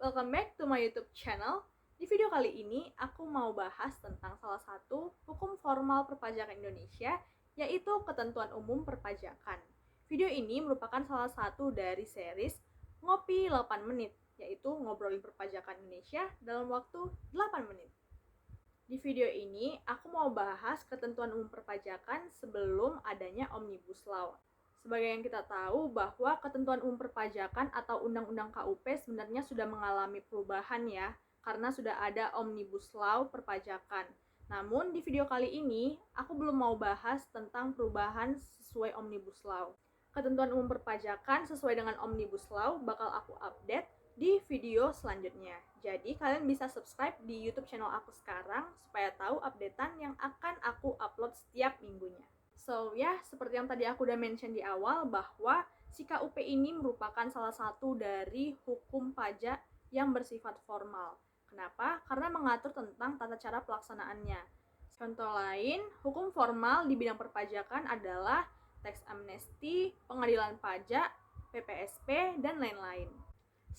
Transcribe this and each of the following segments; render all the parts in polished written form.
Welcome back to my YouTube channel. Di video kali ini, aku mau bahas tentang salah satu hukum formal perpajakan Indonesia, yaitu Ketentuan Umum Perpajakan. Video ini merupakan salah satu dari series Ngopi 8 Menit, yaitu ngobrolin perpajakan Indonesia dalam waktu 8 menit. Di video ini, aku mau bahas Ketentuan Umum Perpajakan sebelum adanya Omnibus Law. Sebagai yang kita tahu bahwa Ketentuan Umum Perpajakan atau Undang-Undang KUP sebenarnya sudah mengalami perubahan ya, karena sudah ada Omnibus Law Perpajakan. Namun di video kali ini, aku belum mau bahas tentang perubahan sesuai Omnibus Law. Ketentuan Umum Perpajakan sesuai dengan Omnibus Law bakal aku update di video selanjutnya. Jadi kalian bisa subscribe di YouTube channel aku sekarang supaya tahu updatean yang akan aku upload setiap minggunya. So ya, seperti yang tadi aku udah mention di awal bahwa si KUP ini merupakan salah satu dari hukum pajak yang bersifat formal. Kenapa? Karena mengatur tentang tata cara pelaksanaannya. Contoh lain, hukum formal di bidang perpajakan adalah tax amnesty, pengadilan pajak, PPSP, dan lain-lain.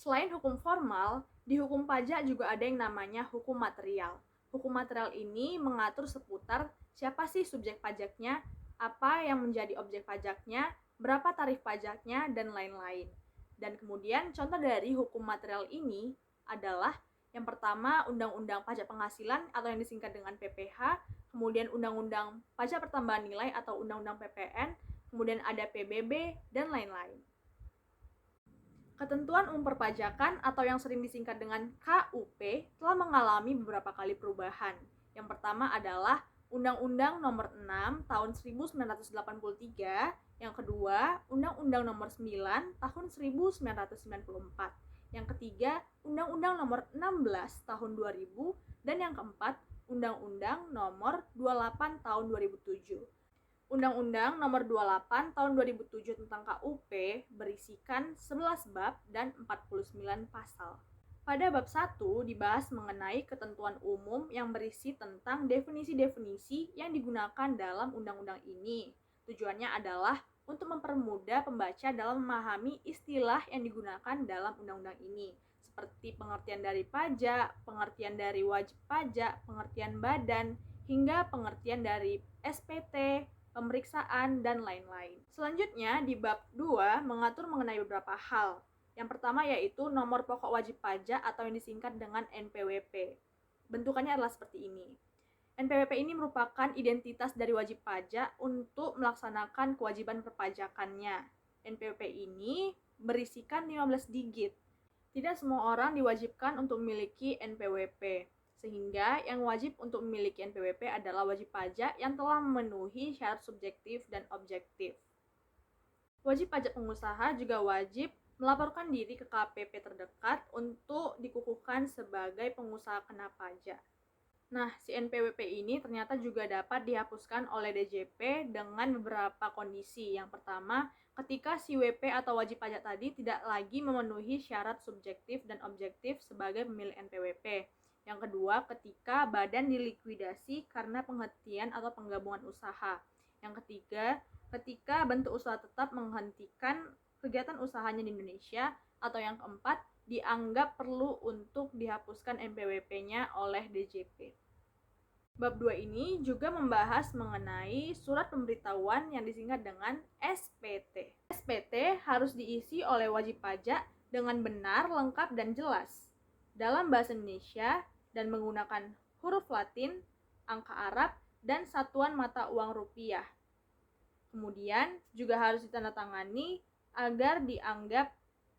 Selain hukum formal, di hukum pajak juga ada yang namanya hukum material. Hukum material ini mengatur seputar siapa sih subjek pajaknya, apa yang menjadi objek pajaknya, berapa tarif pajaknya, dan lain-lain. Dan kemudian contoh dari hukum material ini adalah yang pertama Undang-Undang Pajak Penghasilan atau yang disingkat dengan PPH, kemudian Undang-Undang Pajak Pertambahan Nilai atau Undang-Undang PPN, kemudian ada PBB, dan lain-lain. Ketentuan Umum Perpajakan atau yang sering disingkat dengan KUP telah mengalami beberapa kali perubahan. Yang pertama adalah Undang-Undang Nomor 6 Tahun 1983, yang kedua Undang-Undang Nomor 9 Tahun 1994, yang ketiga Undang-Undang Nomor 16 Tahun 2000, dan yang keempat Undang-Undang Nomor 28 Tahun 2007. Undang-Undang Nomor 28 Tahun 2007 tentang KUP berisikan 11 bab dan 49 pasal. Pada bab 1 dibahas mengenai ketentuan umum yang berisi tentang definisi-definisi yang digunakan dalam undang-undang ini. Tujuannya adalah untuk mempermudah pembaca dalam memahami istilah yang digunakan dalam undang-undang ini, seperti pengertian dari pajak, pengertian dari wajib pajak, pengertian badan, hingga pengertian dari SPT, pemeriksaan, dan lain-lain. Selanjutnya, di bab 2 mengatur mengenai beberapa hal. Yang pertama yaitu nomor pokok wajib pajak atau yang disingkat dengan NPWP. Bentukannya adalah seperti ini. NPWP ini merupakan identitas dari wajib pajak untuk melaksanakan kewajiban perpajakannya. NPWP ini berisikan 15 digit. Tidak semua orang diwajibkan untuk memiliki NPWP, sehingga yang wajib untuk memiliki NPWP adalah wajib pajak yang telah memenuhi syarat subjektif dan objektif. Wajib pajak pengusaha juga wajib melaporkan diri ke KPP terdekat untuk dikukuhkan sebagai pengusaha kena pajak. Nah, si NPWP ini ternyata juga dapat dihapuskan oleh DJP dengan beberapa kondisi. Yang pertama, ketika si WP atau wajib pajak tadi tidak lagi memenuhi syarat subjektif dan objektif sebagai pemilik NPWP. Yang kedua, ketika badan dilikuidasi karena penghentian atau penggabungan usaha. Yang ketiga, ketika bentuk usaha tetap menghentikan kegiatan usahanya di Indonesia, atau yang keempat, dianggap perlu untuk dihapuskan NPWP-nya oleh DJP. Bab 2 ini juga membahas mengenai surat pemberitahuan yang disingkat dengan SPT. SPT harus diisi oleh wajib pajak dengan benar, lengkap, dan jelas dalam bahasa Indonesia dan menggunakan huruf Latin, angka Arab, dan satuan mata uang rupiah. Kemudian juga harus ditandatangani agar dianggap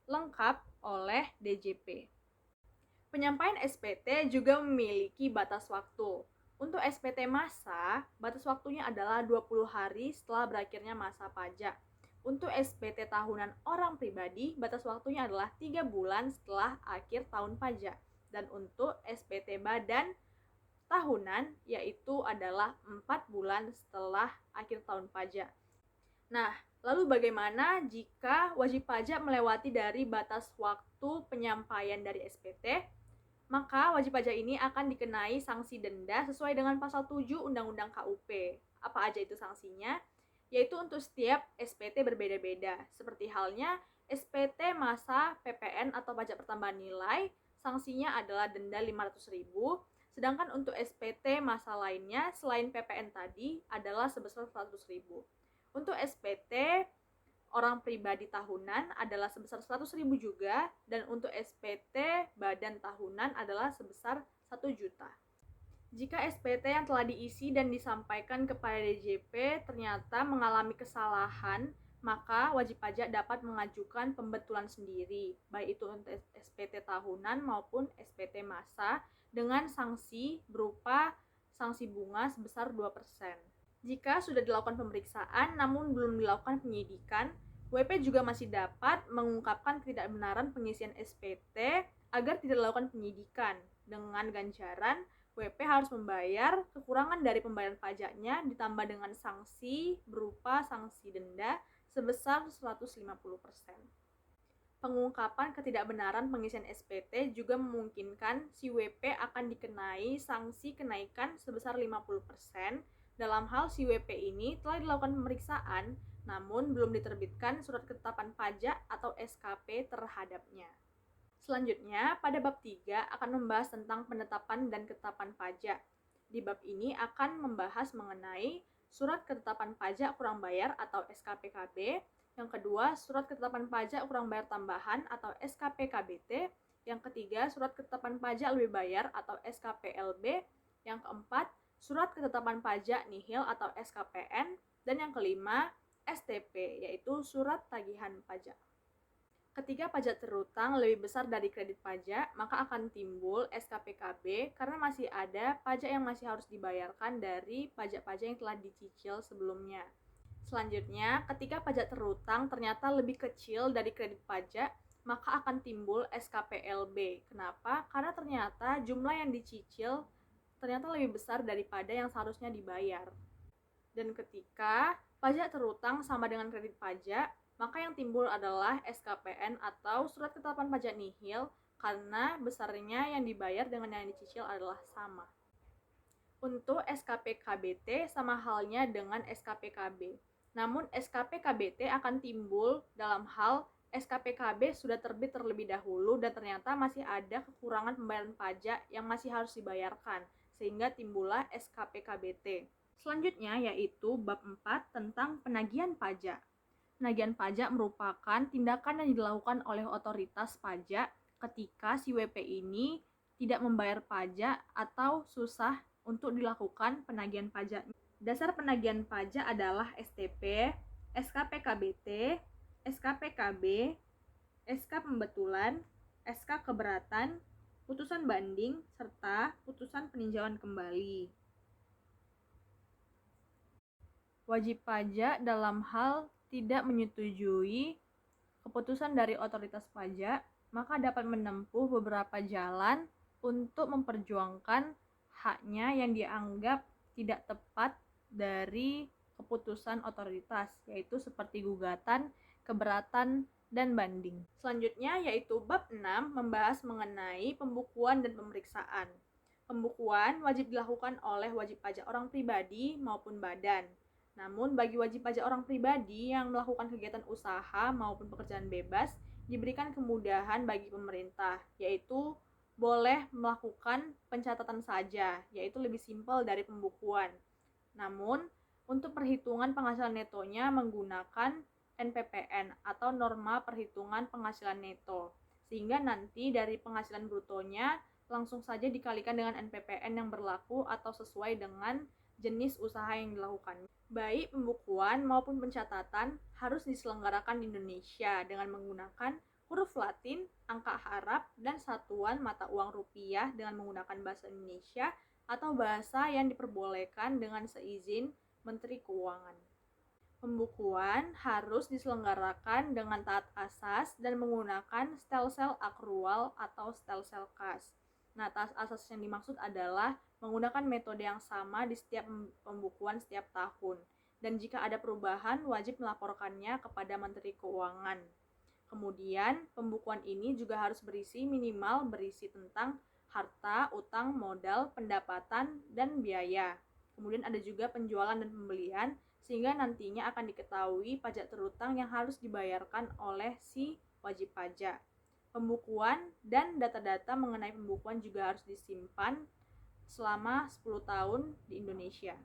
lengkap oleh DJP. Penyampaian SPT juga memiliki batas waktu. Untuk SPT masa, batas waktunya adalah 20 hari setelah berakhirnya masa pajak. Untuk SPT tahunan orang pribadi, batas waktunya adalah 3 bulan setelah akhir tahun pajak. Dan untuk SPT badan tahunan, yaitu adalah 4 bulan setelah akhir tahun pajak. Nah, lalu bagaimana jika wajib pajak melewati dari batas waktu penyampaian dari SPT? Maka wajib pajak ini akan dikenai sanksi denda sesuai dengan pasal 7 Undang-Undang KUP. Apa aja itu sanksinya? Yaitu untuk setiap SPT berbeda-beda. Seperti halnya SPT masa PPN atau pajak pertambahan nilai sanksinya adalah denda 500.000, sedangkan untuk SPT masa lainnya selain PPN tadi adalah sebesar 100.000. Untuk SPT orang pribadi tahunan adalah sebesar 100.000 juga, dan untuk SPT badan tahunan adalah sebesar 1 juta. Jika SPT yang telah diisi dan disampaikan kepada DJP ternyata mengalami kesalahan, maka wajib pajak dapat mengajukan pembetulan sendiri, baik itu untuk SPT tahunan maupun SPT masa, dengan sanksi berupa sanksi bunga sebesar 2%. Jika sudah dilakukan pemeriksaan namun belum dilakukan penyidikan, WP juga masih dapat mengungkapkan ketidakbenaran pengisian SPT agar tidak dilakukan penyidikan dengan ganjaran WP harus membayar kekurangan dari pembayaran pajaknya ditambah dengan sanksi berupa sanksi denda sebesar 150%. Pengungkapan ketidakbenaran pengisian SPT juga memungkinkan si WP akan dikenai sanksi kenaikan sebesar 50% dalam hal si WP ini telah dilakukan pemeriksaan namun belum diterbitkan surat ketetapan pajak atau SKP terhadapnya. Selanjutnya, pada bab 3 akan membahas tentang penetapan dan ketetapan pajak. Di bab ini akan membahas mengenai surat ketetapan pajak kurang bayar atau SKPKB, yang kedua, surat ketetapan pajak kurang bayar tambahan atau SKPKBT, yang ketiga, surat ketetapan pajak lebih bayar atau SKPLB, yang keempat, surat ketetapan pajak nihil atau SKPN, dan yang kelima, STP, yaitu surat tagihan pajak. Ketika pajak terutang lebih besar dari kredit pajak, maka akan timbul SKPKB karena masih ada pajak yang masih harus dibayarkan dari pajak-pajak yang telah dicicil sebelumnya. Selanjutnya, ketika pajak terutang ternyata lebih kecil dari kredit pajak, maka akan timbul SKPLB. Kenapa? Karena ternyata jumlah yang dicicil ternyata lebih besar daripada yang seharusnya dibayar. Dan ketika pajak terutang sama dengan kredit pajak, maka yang timbul adalah SKPN atau surat ketetapan pajak nihil karena besarnya yang dibayar dengan yang dicicil adalah sama. Untuk SKPKBT sama halnya dengan SKPKB. Namun SKPKBT akan timbul dalam hal SKPKB sudah terbit terlebih dahulu dan ternyata masih ada kekurangan pembayaran pajak yang masih harus dibayarkan, sehingga timbullah SKPKBT. Selanjutnya yaitu bab 4 tentang penagihan pajak. Penagihan pajak merupakan tindakan yang dilakukan oleh otoritas pajak ketika si WP ini tidak membayar pajak atau susah untuk dilakukan penagihan pajak. Dasar penagihan pajak adalah STP, SKPKBT, SKPKB, SK pembetulan, SK keberatan, putusan banding, serta putusan peninjauan kembali. Wajib pajak dalam hal tidak menyetujui keputusan dari otoritas pajak, maka dapat menempuh beberapa jalan untuk memperjuangkan haknya yang dianggap tidak tepat dari keputusan otoritas, yaitu seperti gugatan, keberatan, dan banding. Selanjutnya yaitu bab 6 membahas mengenai pembukuan dan pemeriksaan. Pembukuan wajib dilakukan oleh wajib pajak orang pribadi maupun badan. Namun bagi wajib pajak orang pribadi yang melakukan kegiatan usaha maupun pekerjaan bebas, diberikan kemudahan bagi pemerintah, yaitu boleh melakukan pencatatan saja, yaitu lebih simpel dari pembukuan. Namun, untuk perhitungan penghasilan netonya menggunakan NPPN atau norma perhitungan penghasilan neto, sehingga nanti dari penghasilan brutonya langsung saja dikalikan dengan NPPN yang berlaku atau sesuai dengan jenis usaha yang dilakukan. Baik pembukuan maupun pencatatan harus diselenggarakan di Indonesia dengan menggunakan huruf Latin, angka Arab, dan satuan mata uang rupiah dengan menggunakan bahasa Indonesia atau bahasa yang diperbolehkan dengan seizin Menteri Keuangan. Pembukuan harus diselenggarakan dengan taat asas dan menggunakan stelsel akrual atau stelsel kas. Nah, taat asas yang dimaksud adalah menggunakan metode yang sama di setiap pembukuan setiap tahun. Dan jika ada perubahan, wajib melaporkannya kepada Menteri Keuangan. Kemudian, pembukuan ini juga harus berisi tentang harta, utang, modal, pendapatan, dan biaya. Kemudian ada juga penjualan dan pembelian, sehingga nantinya akan diketahui pajak terutang yang harus dibayarkan oleh si wajib pajak. Pembukuan dan data-data mengenai pembukuan juga harus disimpan selama 10 tahun di Indonesia.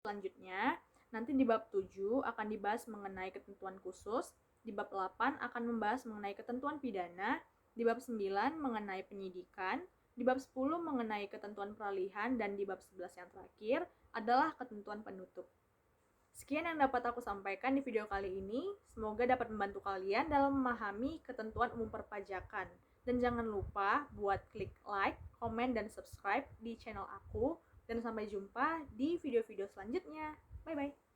Selanjutnya, nanti di bab 7 akan dibahas mengenai ketentuan khusus, di bab 8 akan membahas mengenai ketentuan pidana, di bab 9 mengenai penyidikan, di bab 10 mengenai ketentuan peralihan, dan di bab 11 yang terakhir adalah ketentuan penutup. Sekian yang dapat aku sampaikan di video kali ini. Semoga dapat membantu kalian dalam memahami ketentuan umum perpajakan. Dan jangan lupa buat klik like, komen, dan subscribe di channel aku. Dan sampai jumpa di video-video selanjutnya. Bye-bye.